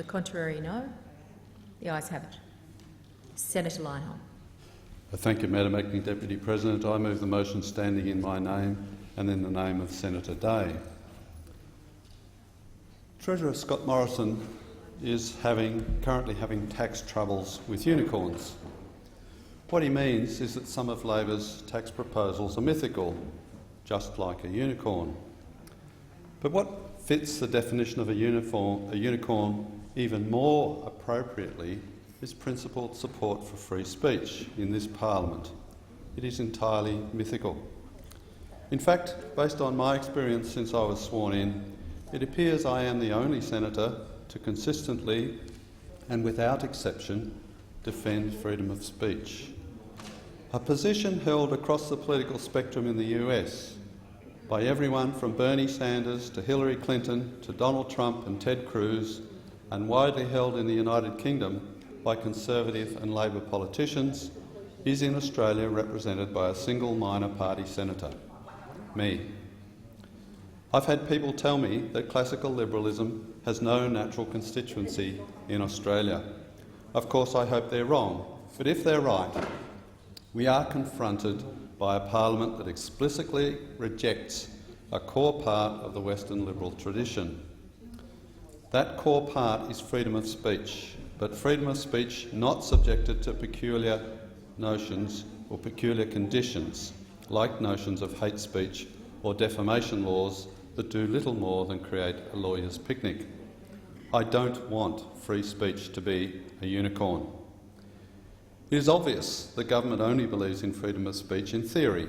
To the contrary, no. The ayes have it. Senator Leyonhjelm. Thank you, Madam Acting Deputy President. I move the motion standing in my name and in the name of Senator Day. Treasurer Scott Morrison is currently having tax troubles with unicorns. What he means is that some of Labor's tax proposals are mythical, just like a unicorn. But what fits the definition of a unicorn even more appropriately is principled support for free speech in this parliament. It is entirely mythical. In fact, based on my experience since I was sworn in, it appears I am the only senator to consistently and without exception defend freedom of speech. A position held across the political spectrum in the US by everyone from Bernie Sanders to Hillary Clinton to Donald Trump and Ted Cruz, and widely held in the United Kingdom by Conservative and Labor politicians, is in Australia represented by a single minor party senator, me. I've had people tell me that classical liberalism has no natural constituency in Australia. Of course, I hope they're wrong, but if they're right, we are confronted by a parliament that explicitly rejects a core part of the Western liberal tradition. That core part is freedom of speech, but freedom of speech not subjected to peculiar notions or peculiar conditions, like notions of hate speech or defamation laws that do little more than create a lawyer's picnic. I don't want free speech to be a unicorn. It is obvious the government only believes in freedom of speech in theory.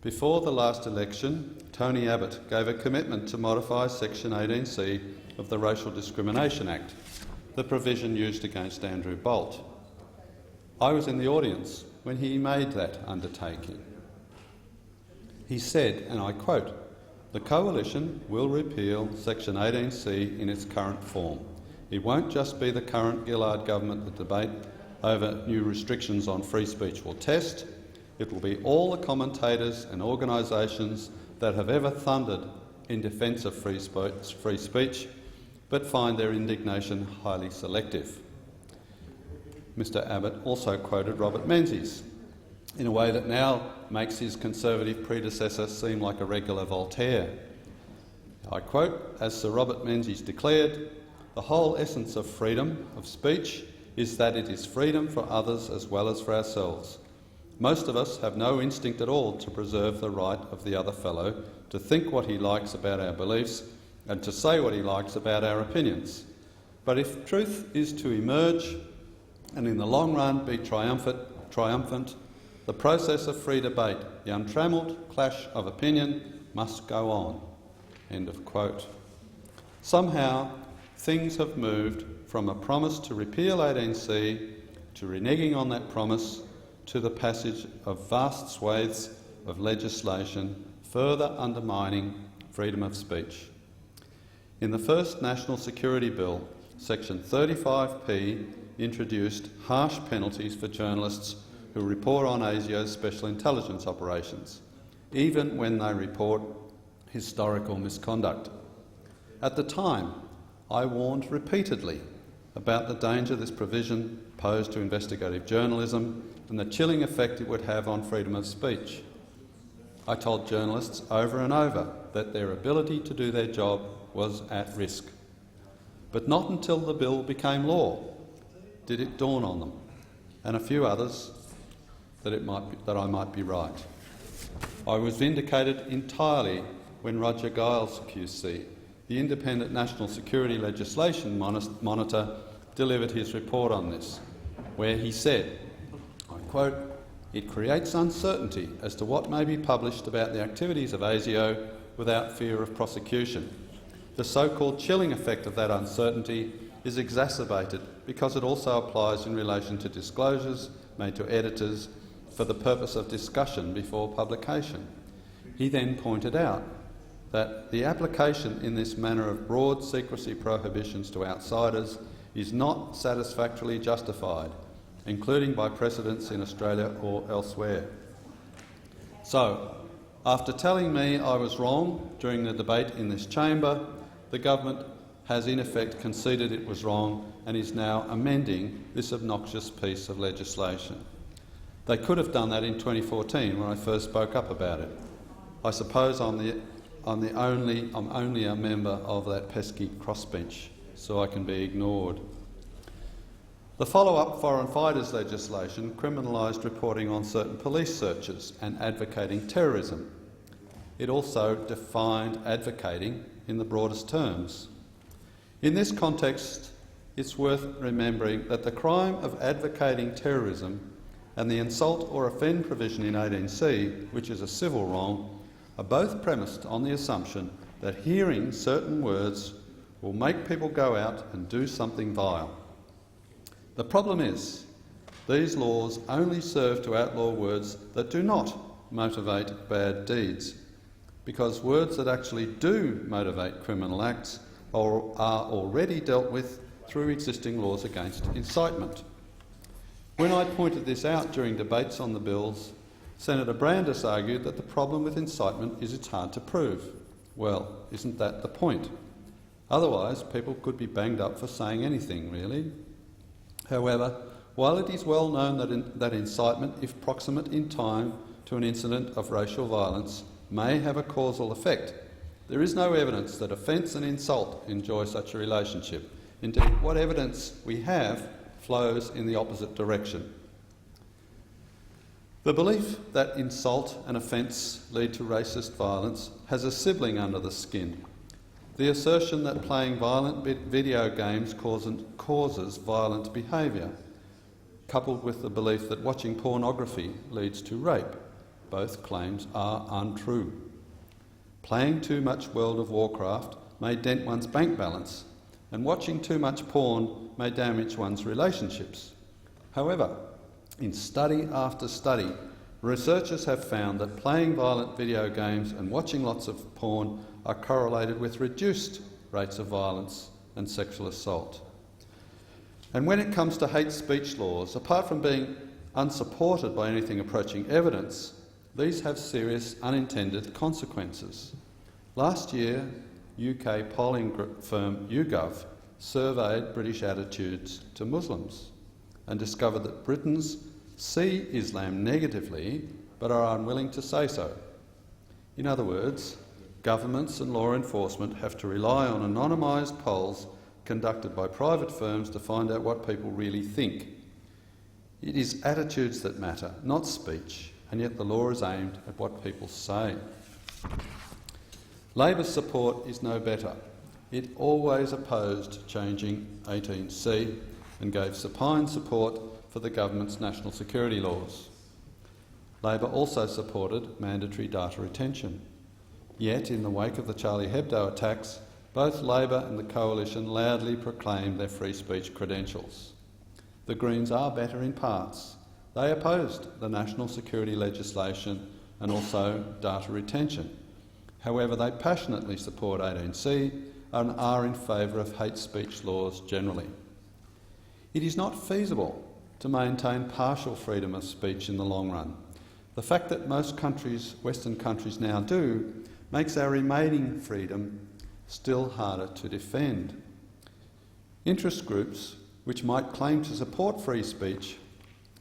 Before the last election, Tony Abbott gave a commitment to modify Section 18C of the Racial Discrimination Act, the provision used against Andrew Bolt. I was in the audience when he made that undertaking. He said, and I quote, "The Coalition will repeal Section 18C in its current form. It won't just be the current Gillard government that debate over new restrictions on free speech will test. It will be all the commentators and organisations that have ever thundered in defence of free speech, but find their indignation highly selective." Mr Abbott also quoted Robert Menzies in a way that now makes his Conservative predecessor seem like a regular Voltaire. I quote, "As Sir Robert Menzies declared, the whole essence of freedom of speech is that it is freedom for others as well as for ourselves. Most of us have no instinct at all to preserve the right of the other fellow to think what he likes about our beliefs and to say what he likes about our opinions. But if truth is to emerge and in the long run be triumphant, the process of free debate, the untrammelled clash of opinion, must go on." End of quote. Somehow, things have moved from a promise to repeal 18C to reneging on that promise to the passage of vast swathes of legislation further undermining freedom of speech. In the first National Security Bill, Section 35P introduced harsh penalties for journalists who report on ASIO's special intelligence operations, even when they report historical misconduct. At the time, I warned repeatedly about the danger this provision posed to investigative journalism and the chilling effect it would have on freedom of speech. I told journalists over and over that their ability to do their job was at risk. But not until the bill became law did it dawn on them, and a few others, that I might be right. I was vindicated entirely when Roger Giles QC, the independent National Security Legislation Monitor, delivered his report on this, where he said, I quote, "It creates uncertainty as to what may be published about the activities of ASIO without fear of prosecution. The so-called chilling effect of that uncertainty is exacerbated because it also applies in relation to disclosures made to editors for the purpose of discussion before publication." He then pointed out that the application in this manner of broad secrecy prohibitions to outsiders is not satisfactorily justified, including by precedents in Australia or elsewhere. So, after telling me I was wrong during the debate in this chamber, the government has in effect conceded it was wrong and is now amending this obnoxious piece of legislation. They could have done that in 2014 when I first spoke up about it. I suppose I'm only a member of that pesky crossbench, so I can be ignored. The follow-up foreign fighters legislation criminalised reporting on certain police searches and advocating terrorism. It also defined advocating in the broadest terms. In this context, it's worth remembering that the crime of advocating terrorism and the insult or offend provision in 18C, which is a civil wrong, are both premised on the assumption that hearing certain words will make people go out and do something vile. The problem is, these laws only serve to outlaw words that do not motivate bad deeds, because words that actually do motivate criminal acts are already dealt with through existing laws against incitement. When I pointed this out during debates on the bills, Senator Brandis argued that the problem with incitement is it's hard to prove. Well, isn't that the point? Otherwise, people could be banged up for saying anything, really. However, while it is well known that incitement, if proximate in time to an incident of racial violence, may have a causal effect, there is no evidence that offence and insult enjoy such a relationship. Indeed, what evidence we have flows in the opposite direction. The belief that insult and offence lead to racist violence has a sibling under the skin: the assertion that playing violent video games causes violent behaviour, coupled with the belief that watching pornography leads to rape. Both claims are untrue. Playing too much World of Warcraft may dent one's bank balance, and watching too much porn may damage one's relationships. However, in study after study, researchers have found that playing violent video games and watching lots of porn are correlated with reduced rates of violence and sexual assault. And when it comes to hate speech laws, apart from being unsupported by anything approaching evidence, these have serious unintended consequences. Last year, UK polling firm YouGov surveyed British attitudes to Muslims and discovered that Britons see Islam negatively but are unwilling to say so. In other words, governments and law enforcement have to rely on anonymised polls conducted by private firms to find out what people really think. It is attitudes that matter, not speech, and yet the law is aimed at what people say. Labor's support is no better. It always opposed changing 18C and gave supine support for the government's national security laws. Labor also supported mandatory data retention. Yet, in the wake of the Charlie Hebdo attacks, both Labor and the Coalition loudly proclaimed their free speech credentials. The Greens are better in parts. They opposed the national security legislation and also data retention. However, they passionately support 18C and are in favour of hate speech laws generally. It is not feasible to maintain partial freedom of speech in the long run. The fact that most countries, Western countries now do, makes our remaining freedom still harder to defend. Interest groups, which might claim to support free speech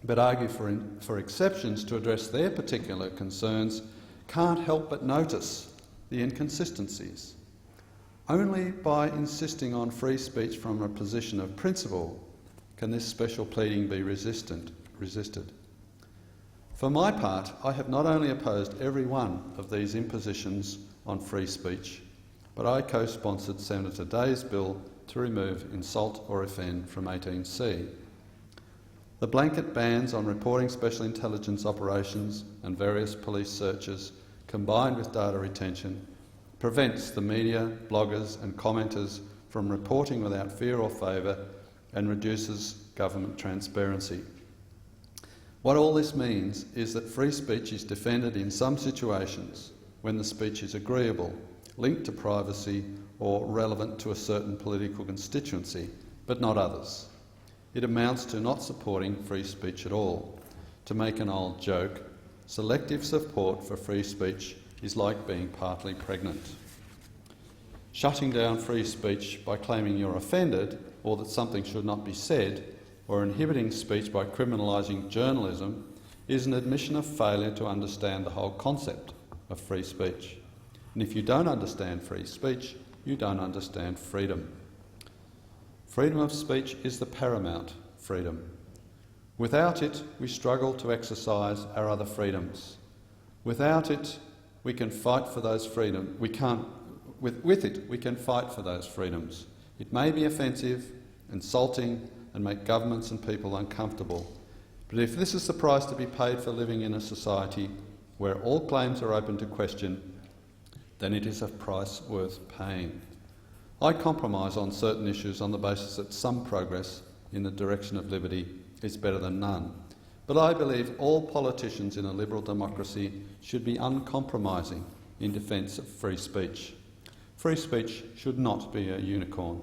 but argue for exceptions to address their particular concerns, can't help but notice the inconsistencies. Only by insisting on free speech from a position of principle can this special pleading be resisted. For my part, I have not only opposed every one of these impositions on free speech, but I co-sponsored Senator Day's bill to remove insult or offend from 18C. The blanket bans on reporting special intelligence operations and various police searches, combined with data retention, prevents the media, bloggers and commenters from reporting without fear or favour and reduces government transparency. What all this means is that free speech is defended in some situations when the speech is agreeable, linked to privacy or relevant to a certain political constituency, but not others. It amounts to not supporting free speech at all. To make an old joke, selective support for free speech is like being partly pregnant. Shutting down free speech by claiming you're offended or that something should not be said, or inhibiting speech by criminalising journalism, is an admission of failure to understand the whole concept of free speech. And if you don't understand free speech, you don't understand freedom. Freedom of speech is the paramount freedom. Without it, we struggle to exercise our other freedoms. Without it, we can fight for those freedoms. With it, we can fight for those freedoms. It may be offensive, insulting, and make governments and people uncomfortable. But if this is the price to be paid for living in a society where all claims are open to question, then it is a price worth paying. I compromise on certain issues on the basis that some progress in the direction of liberty is better than none. But I believe all politicians in a liberal democracy should be uncompromising in defence of free speech. Free speech should not be a unicorn.